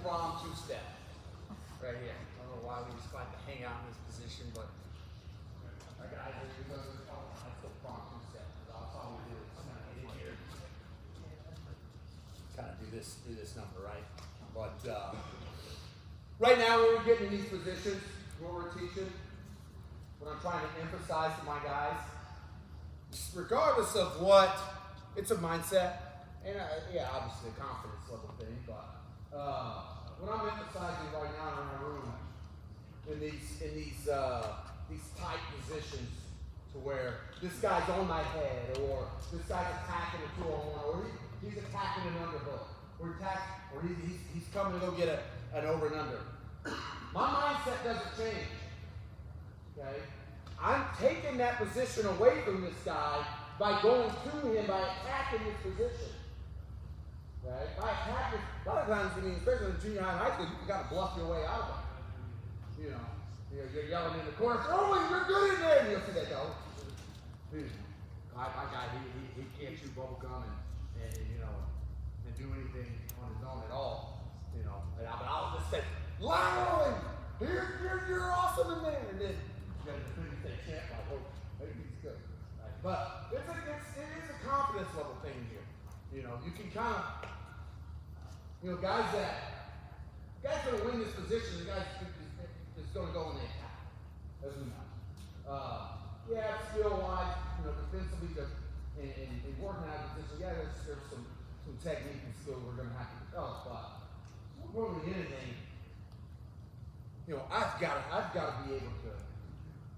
prong two-step right here. I don't know why we just like to hang out in this position, but our guys are doing high foot prong two-step. That's all we do is kind of get in here, kind of do this number, right? But right now, when we're getting in these positions, what we're teaching, what I'm trying to emphasize to my guys, regardless of what, it's a mindset. And yeah, obviously a confidence level thing, but what I'm emphasizing right now in our room, in these tight positions, to where this guy's on my head, or this guy's attacking a 2-on-1, or he's attacking an underhook, or he's coming to go get an over and under. My mindset doesn't change. Okay, I'm taking that position away from this guy by going to him, by attacking this position. Right? By attacking, a lot of times, I mean, especially in junior high and high school, you got to bluff your way out of it. You're yelling in the corner, "Oh, you're good in there!" And you'll see that go. My guy, he can't chew bubble gum and do anything on his own at all. But I'll just say, "Lionel, you're awesome in there," and then you got to defend the state champ, like, "Oh, maybe he's good." Right? But it is a confidence level thing here. You can kind of, guys that are going to win this position, the guys is going to go in the attack, as we know. Yeah, skill-wise, defensively, in working out of position, yeah, there's some technique and skill we're going to have to develop, but more than anything, I've got to be able to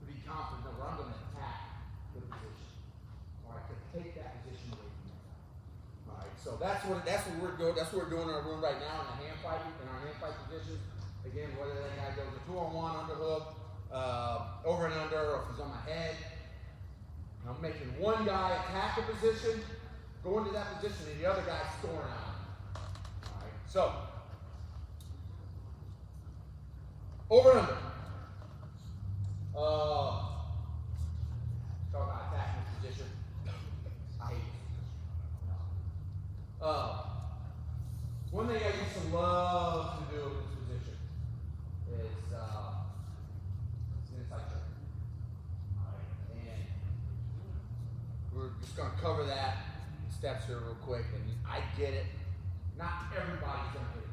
be confident that I'm going to attack the position, all right, to take that position away from them. All right, so that's what we're doing. That's what we're doing in our room right now in the hand fight, in our hand fight positions. Again, whether that guy goes a 2-on-1 underhook, over and under, or if he's on my head, I'm making one guy attack a position, go into that position, and the other guy's scoring out. All right, so over and under. Talk about attacking this position. I hate it. One thing I used to love to do in this position is inside choke. Alright, and we're just going to cover that steps here real quick. And I get it. Not everybody's going to get it.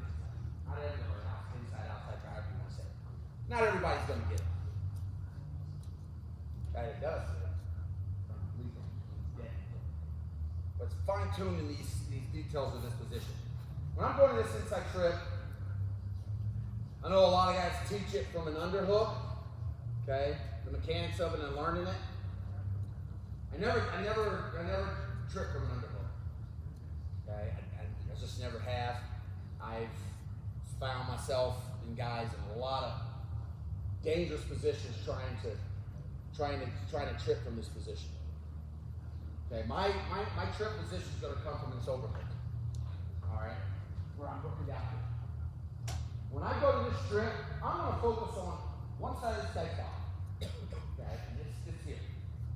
Not everybody. Inside, outside, however you want to say it. Not everybody's going to get it. That it does. But it's fine-tuned in these details of this position. When I'm going to this inside trip, I know a lot of guys teach it from an underhook, okay? The mechanics of it and learning it. I never trip from an underhook, okay? I just never have. I've found myself in guys in a lot of dangerous positions trying to trip from this position. Okay, my trip position is going to come from this overhook. All right, where I'm hooking down here. When I go to this strip, I'm going to focus on one side of the stake ball. Okay, and it's here.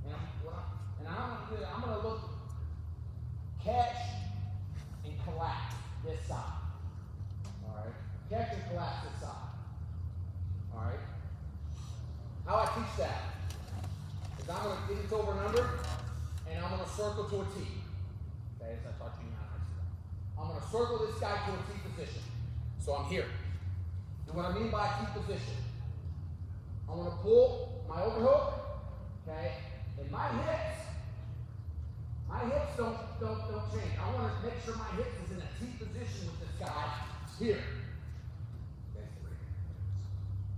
And I'm going to look, catch and collapse this side. All right, catch and collapse this side. All right. How I teach that is I'm going to get this over and under, and I'm going to circle to a T. Okay, as I taught you how I see that. I'm going to circle this guy to a T position. So I'm here. And what I mean by T position, I'm going to pull my overhook, okay, and my hips don't change. I want to make sure my hips is in a T position with this guy here.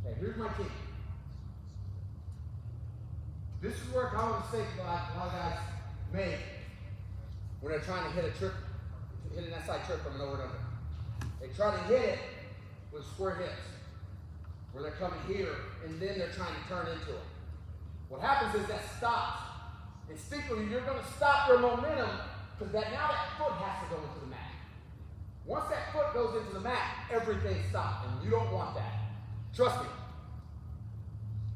Okay, here's my T. This is where a common mistake a lot of guys make when they're trying to hit an inside trip from an over and under. They try to hit it with square hips, where they're coming here, and then they're trying to turn into it. What happens is that stops. Instinctively, you're going to stop your momentum, because now that foot has to go into the mat. Once that foot goes into the mat, everything stops, and you don't want that. Trust me.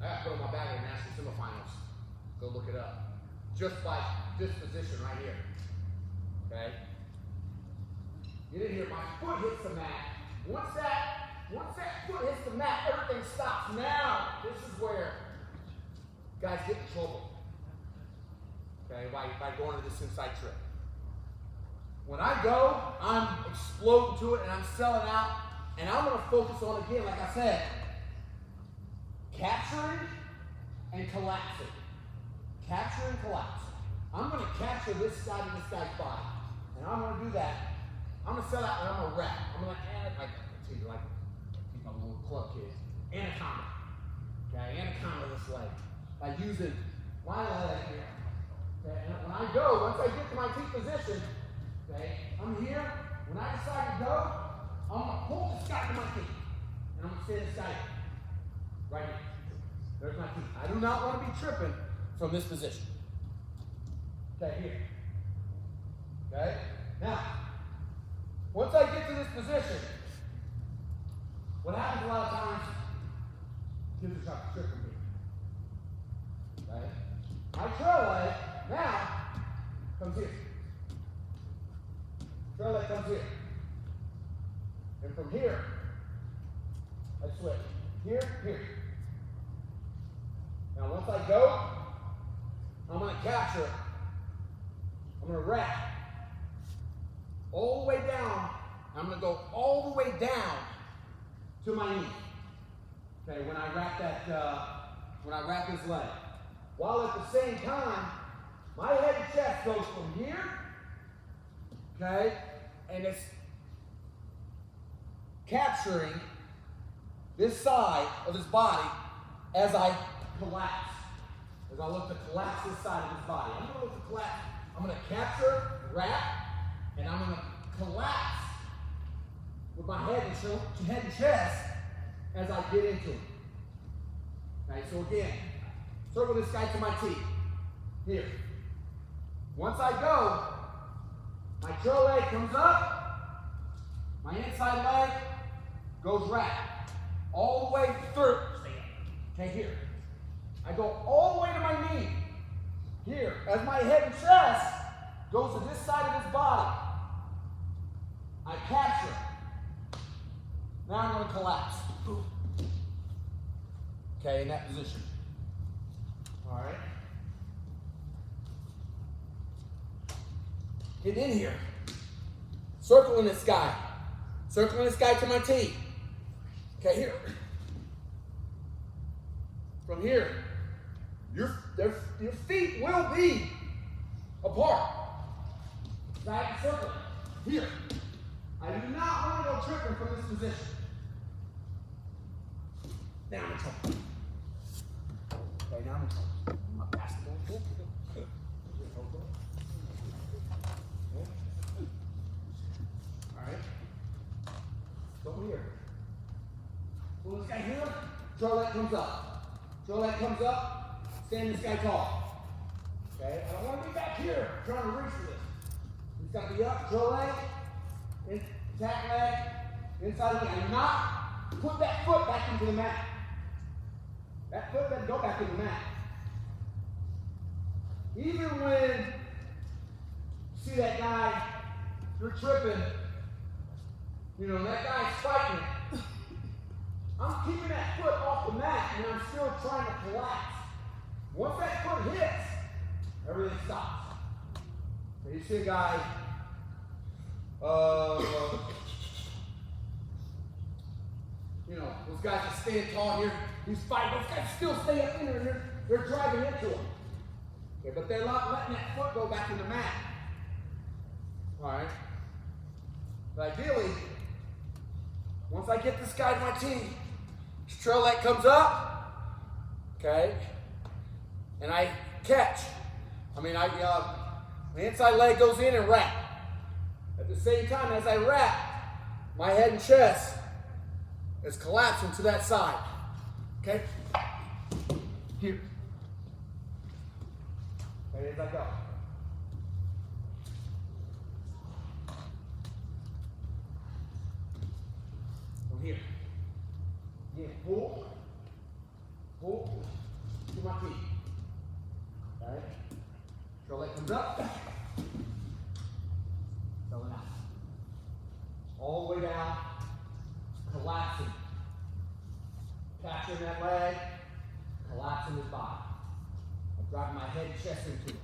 I got to put on my bag in the national semifinals. Go look it up. Just by this position right here. Okay? Get in here. My foot hits the mat. Once that once that foot hits the mat, everything stops. Now, this is where guys get in trouble. Okay, by going to this inside trip. When I go, I'm exploding to it and I'm selling out, and I'm going to focus on, again, like I said, capturing and collapsing. Capture and collapse. I'm going to capture this side of this guy's body, and I'm going to do that. I'm going to sell out and I'm going to wrap. I'm going to like my little club kids, anaconda. Okay, anaconda this leg by using my leg here. Okay, and when I go, once I get to my T position, okay, I'm here. When I decide to go, I'm going to pull this guy to my feet. And I'm going to stay this guy right here. There's my feet. I do not want to be tripping from this position. Okay, here. Okay? Now, once I get to this position, what happens a lot of times, kids are trying to trip from me. Okay? My trail leg now comes here. Trail leg comes here. And from here, I switch. Here, here. Now once I go, I'm going to capture it. I'm going to wrap all the way down. I'm going to go all the way down to my knee. Okay, when I wrap this leg. While at the same time, my head and chest goes from here, okay, and it's capturing this side of his body as I collapse. As I look to collapse this side of his body. I'm going to look to collapse. I'm going to capture, wrap, and I'm going to collapse with my head and chest as I get into it. Okay, so again, circle this guy to my T. Here. Once I go, my trail leg comes up, my inside leg goes wrap. All the way through. Okay, here. I go all the way to my knee. Here. As my head and chest goes to this side of his body, I capture. Now I'm going to collapse. Okay, in that position. All right. Get in here. Circling this guy. Circling this guy to my T. Okay, here. From here, your feet will be apart. Back circle. Here. I do not want to go tripping from this position. Now I'm in trouble. Okay, now I'm in trouble. I'm a basketball. All right. Go here. Pull this guy here. Trail leg comes up. Trail leg comes up. Stand this guy tall. Okay? I don't want to be back here trying to reach for this. He's got to be up. Trail leg. Attack leg. Inside leg. I do not put that foot back into the mat. That foot doesn't go back in the mat. Even when you see that guy, you're tripping, you know, that guy's fighting. I'm keeping that foot off the mat and I'm still trying to collapse. Once that foot hits, everything stops. So you see a guy, you know, those guys that stand tall here, he's fighting, those guys still stay up in there and they're driving into him. Okay, but they're not letting that foot go back in the mat. All right. But ideally, once I get this guy to my T, his trail leg comes up, okay, and I catch. My inside leg goes in and wrap. At the same time, as I wrap, my head and chest is collapsing to that side. Okay? Here. Okay, as I go. From here. Again, pull to my feet. All right? Trail leg comes up. Filling out. All the way down, collapsing. in that leg, collapsing his body. I'm driving my head and chest into it,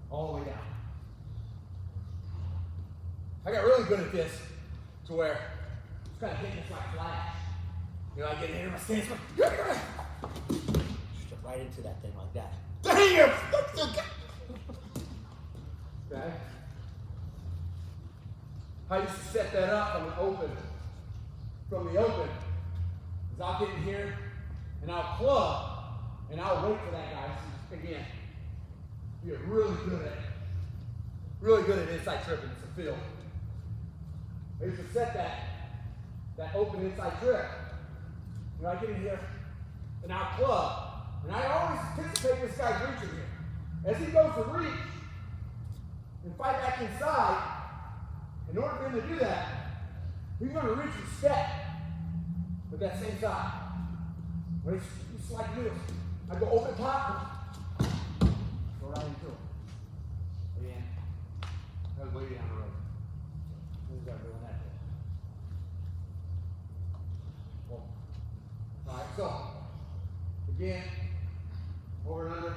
all the way down. I got really good at this to where it's kind of hitting this like flash. You know, I get it in my stance, step right into that thing like that. Damn! Okay? I used to set that up from the open. Is I'll get in here and I'll club and I'll wait for that guy. Again, you're really good at inside tripping. It's a feel. I used to set that open inside trip. And I get in here and I'll club. And I always anticipate this guy's reaching here. As he goes to reach and fight back inside, in order for him to do that, he's going to reach and step with that same side. When it's like this, I go over the top, go right into it. Again, I was way down the road. Who's got doing that? Well, all right, so again, over and under.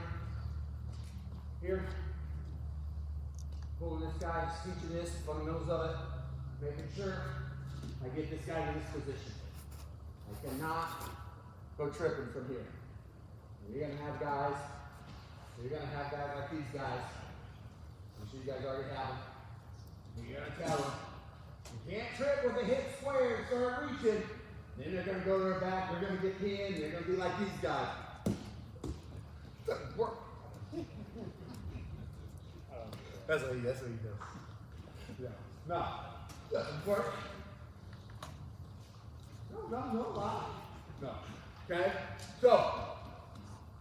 Here, pulling this guy, teaching this, fundamentals of it, making sure I get this guy in this position. I cannot go tripping from here. You're gonna have guys like these guys. I'm sure you guys already have them. You're gonna tell them, you can't trip with a hip square and start reaching. Then they're gonna go to their back, they're gonna get pinned, they're gonna be like these guys. Doesn't work. That's what he does. Yeah. No, doesn't work. No, lie. No. Okay? So,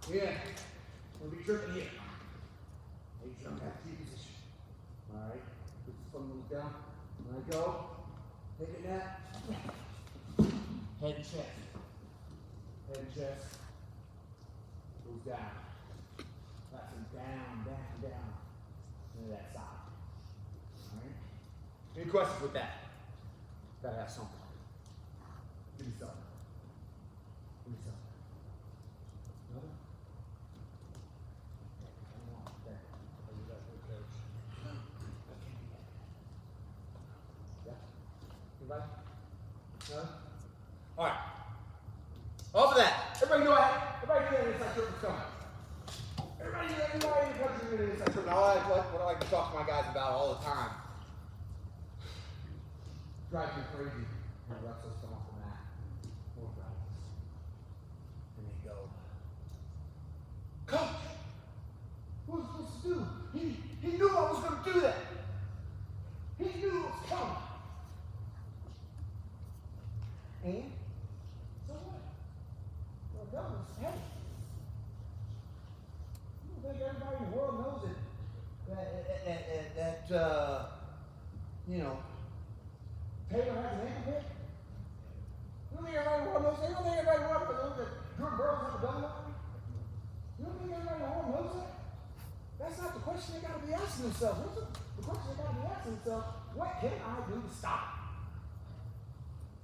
yeah, we'll be tripping here. Hey, jump back to your position. Alright, put the fundamentals down. When I go, taking that. Head and chest. Head and chest. Goes down. That's him down. Into that side. Alright? Any questions with that? Gotta have something. Give me something. Another? There. Yeah? Anybody? No? Alright. Off of that. Everybody knew that inside triple coming. Everybody in the country knew that inside triple. What I like to talk to my guys about all the time. Drives me crazy when wrestlers come off the mat. More practice. And they go, Coach, what was I supposed to do? He knew I was going to do that. He knew it was coming. And? So what? Well, Douglas, hey. You don't think everybody in the world knows that Taylor has an ankle hit? You don't think everybody in the world knows that? You don't think everybody in the world knows that Jordan Burroughs has a double knot? You don't think everybody in the world knows that? That's not the question they got to be asking themselves. The question they got to be asking themselves, what can I do to stop it?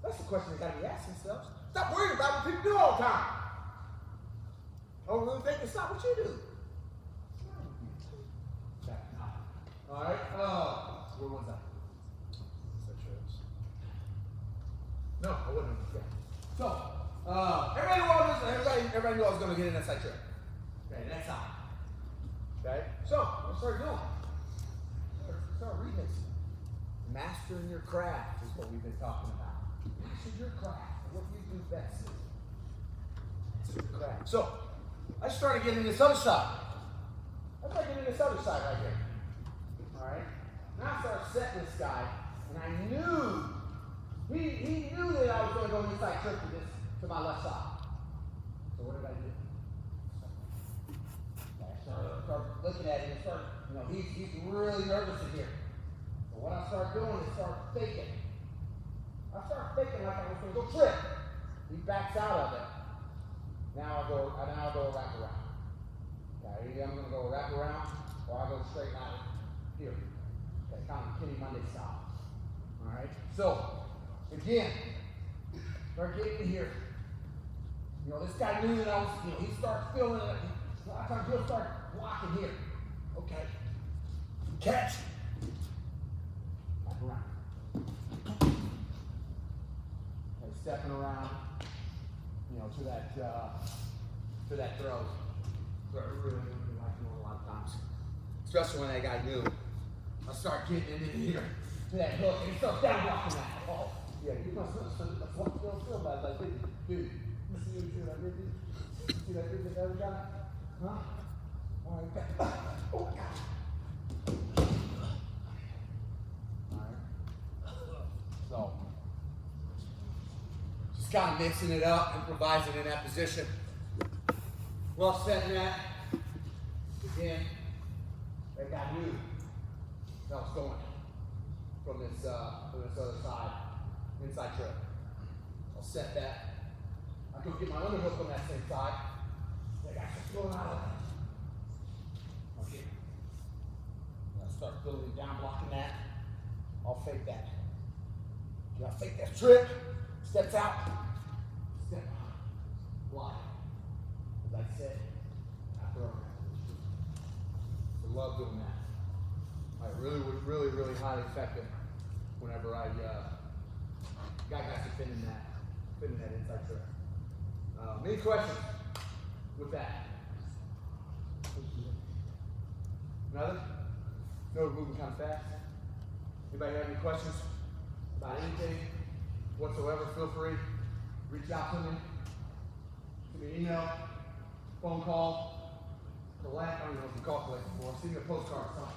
That's the question they got to be asking themselves. Stop worrying about what people do all the time. Oh, really think they stop what you do? All right. Where was I? No, I wouldn't understand. So, everybody knew I was going to get in that side trip. Okay, that's how. Okay, so what I started doing? Start remixing. Mastering your craft is what we've been talking about. Master your craft. What you do best. Master your craft. So, I started getting this other side. Right here. All right. Now I started setting this guy, and I knew he knew that I was going to go inside trip to my left side. So what did I do? I started looking at him and he's really nervous in here. So what I started doing is start faking. I started faking like I was going to go trip. He backs out of it. Now I go wrap around. Okay, either I'm going to go wrap around or I go straight out here. Okay, kind of Kenny Monday style. All right. So again, start getting here. You know, this guy knew that I was, you know, he starts feeling it. A lot of times he'll start blocking here. Okay. Catch. Back around. Okay, stepping around, you know, to that throw. So I really like doing a lot of times. Especially when that guy knew. I start getting into here to that hook and he starts down blocking that. Oh, yeah, you must feel bad. Like, dude, you see what I did? You see that dude that other guy? Huh? All right, okay. Oh, God. All right. So, just kind of mixing it up, improvising in that position. Well, setting that. Again, that guy knew that I was going from this other side, inside trip. I'll set that. I go get my underhook on that same side. That guy's just going out of it. Okay. I'll start building down, blocking that. I'll fake that. Okay, I'll fake that trip. Steps out. Step out. Block. As I said, I throw that. I love doing that. Really highly effective whenever I got guys defending that inside trip. Any questions with that? Another? No, we're moving kind of fast. Anybody have any questions about anything whatsoever? Feel free. Reach out to me. Send me an email, phone call, collect. I don't know if you call collect before. Send me a postcard or something.